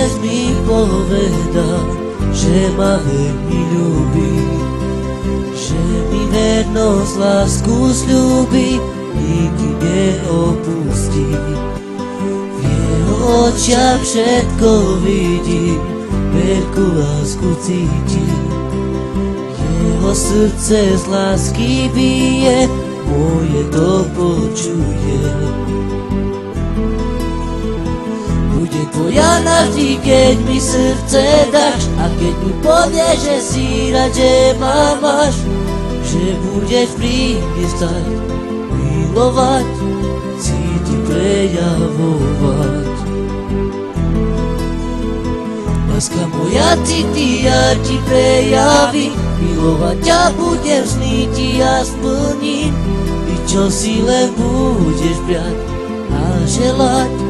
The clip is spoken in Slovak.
otec mi povedal, že ma veľmi ľúbi, že mi vernosť, lásku sľúbi, nikdy neopustí. V jeho očiach všetko vidím, veľkú lásku cítim. Jeho srdce z lásky bije, moje to počuje. Bude tvoja navždy, keď mi srdce dáš, a keď mi povieš, že si rád, že ma máš, že budeš pri mne stať, milovať, cítiť, prejavovať. Láska moja, cíti, ja ti prejavím, milovať ťa budem, sny ti ja splním, i čo si len budeš priať a želať.